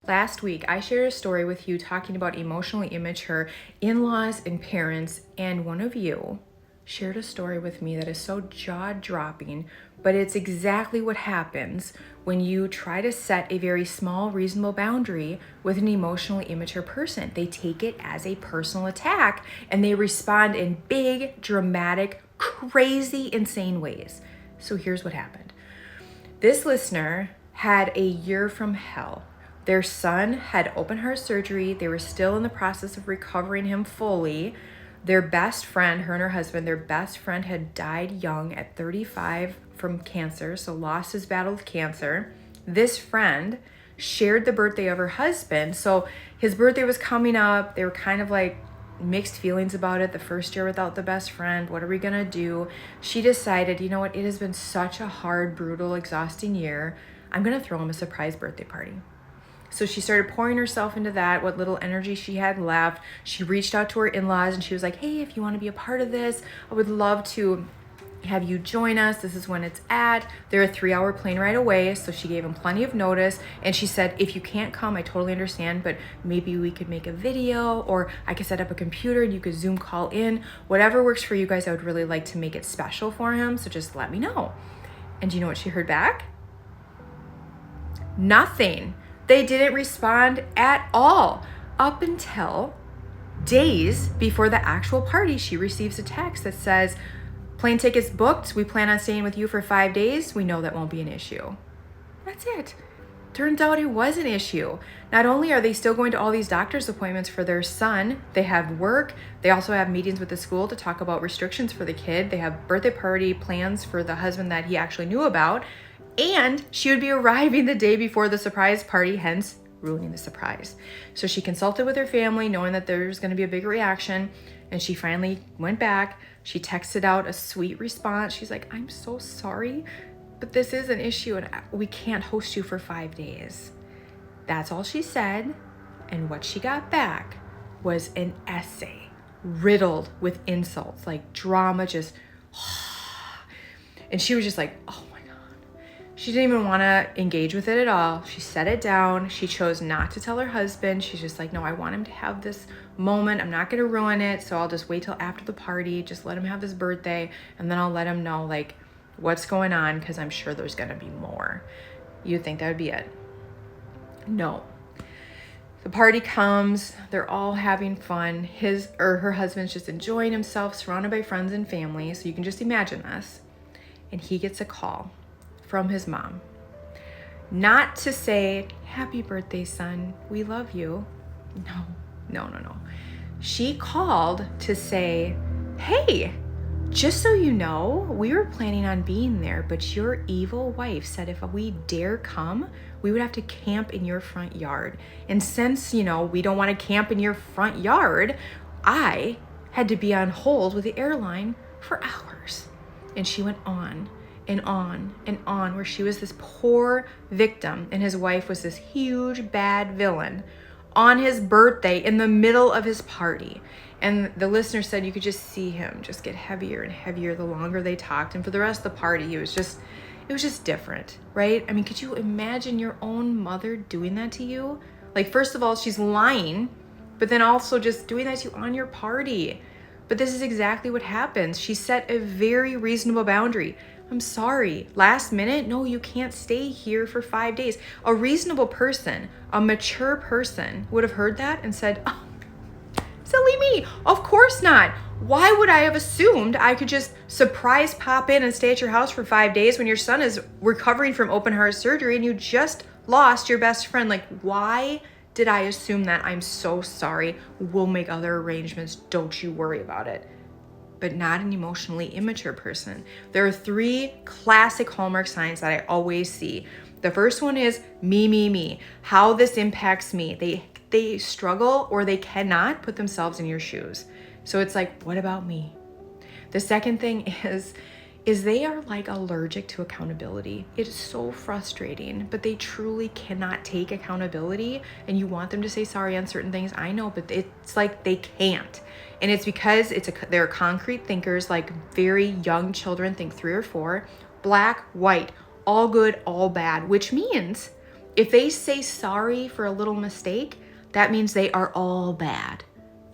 Last week, I shared a story with you talking about emotionally immature in-laws and parents, and one of you shared a story with me that is so jaw-dropping, but it's exactly what happens when you try to set a very small, reasonable boundary with an emotionally immature person. They take it as a personal attack, and they respond in big, dramatic, crazy, insane ways. So here's what happened. This listener had a year from hell. Their son had open heart surgery. They were still in the process of recovering him fully. Their best friend, her and her husband, their best friend had died young at 35 from cancer, so lost his battle with cancer. This friend shared the birthday of her husband. So his birthday was coming up. They were kind of like mixed feelings about it. The first year without the best friend. What are we going to do? She decided, you know what? It has been such a hard, brutal, exhausting year. I'm going to throw him a surprise birthday party. So she started pouring herself into that, what little energy she had left. She reached out to her in-laws and she was like, hey, if you want to be a part of this, I would love to have you join us. This is when it's at. They're a 3-hour plane ride away. So she gave them plenty of notice. And she said, if you can't come, I totally understand, but maybe we could make a video, or I could set up a computer and you could Zoom call in. Whatever works for you guys, I would really like to make it special for him. So just let me know. And do you know what she heard back? Nothing. They didn't respond at all up until days before the actual party. She receives a text that says, plane tickets booked. We plan on staying with you for 5 days. We know that won't be an issue. That's it. Turns out it was an issue. Not only are they still going to all these doctor's appointments for their son, they have work. They also have meetings with the school to talk about restrictions for the kid. They have birthday party plans for the husband that he actually knew about. And she would be arriving the day before the surprise party, hence ruining the surprise. So she consulted with her family, knowing that there's going to be a big reaction. And she finally went back. She texted out a sweet response. She's like, I'm so sorry, but this is an issue and we can't host you for 5 days. That's all she said. And what she got back was an essay riddled with insults, like drama, just, and she was just like, oh. She didn't even want to engage with it at all. She set it down. She chose not to tell her husband. She's just like, no, I want him to have this moment. I'm not going to ruin it. So I'll just wait till after the party. Just let him have his birthday. And then I'll let him know like what's going on, because I'm sure there's going to be more. You'd think that would be it. No. The party comes. They're all having fun. His or her husband's just enjoying himself, surrounded by friends and family. So you can just imagine this. And he gets a call from his mom, not to say, happy birthday, son, we love you. No. She called to say, hey, just so you know, we were planning on being there, but your evil wife said if we dare come, we would have to camp in your front yard. And since, we don't want to camp in your front yard, I had to be on hold with the airline for hours. And she went on and on and on, where she was this poor victim and his wife was this huge bad villain on his birthday in the middle of his party. And the listener said you could just see him just get heavier and heavier the longer they talked. And for the rest of the party, it was just different, right? I mean, could you imagine your own mother doing that to you? Like, first of all, she's lying, but then also just doing that to you on your party. But this is exactly what happens. She set a very reasonable boundary. I'm sorry, last minute? No, you can't stay here for 5 days. A reasonable person, a mature person would have heard that and said, oh, silly me, of course not. Why would I have assumed I could just surprise pop in and stay at your house for 5 days when your son is recovering from open heart surgery and you just lost your best friend? Like, why did I assume that? I'm so sorry. We'll make other arrangements. Don't you worry about it. But not an emotionally immature person. There are 3 classic hallmark signs that I always see. The first one is me. How this impacts me. They struggle or they cannot put themselves in your shoes. So it's like, what about me? The second thing is they are like allergic to accountability. It is so frustrating, but they truly cannot take accountability, and you want them to say sorry on certain things. I know, but it's like they can't. And it's because they're concrete thinkers, like very young children think 3 or 4, black, white, all good, all bad, which means if they say sorry for a little mistake, that means they are all bad.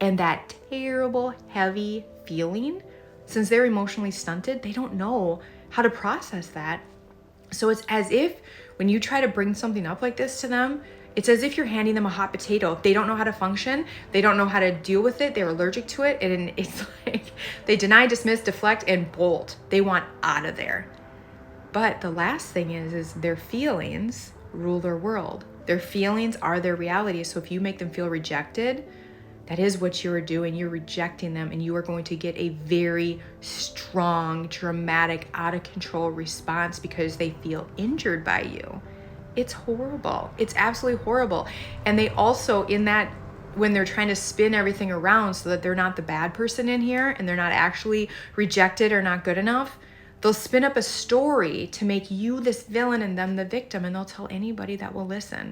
And that terrible, heavy feeling, since they're emotionally stunted, they don't know how to process that. So it's as if when you try to bring something up like this to them, it's as if you're handing them a hot potato. If they don't know how to function, they don't know how to deal with it, they're allergic to it, and it's like they deny, dismiss, deflect, and bolt. They want out of there. But the last thing is their feelings rule their world. Their feelings are their reality. So if you make them feel rejected, that is what you are doing. You're rejecting them, and you are going to get a very strong, dramatic, out of control response because they feel injured by you. It's horrible. It's absolutely horrible. And they also, in that, when they're trying to spin everything around so that they're not the bad person in here and they're not actually rejected or not good enough, they'll spin up a story to make you this villain and them the victim, and they'll tell anybody that will listen.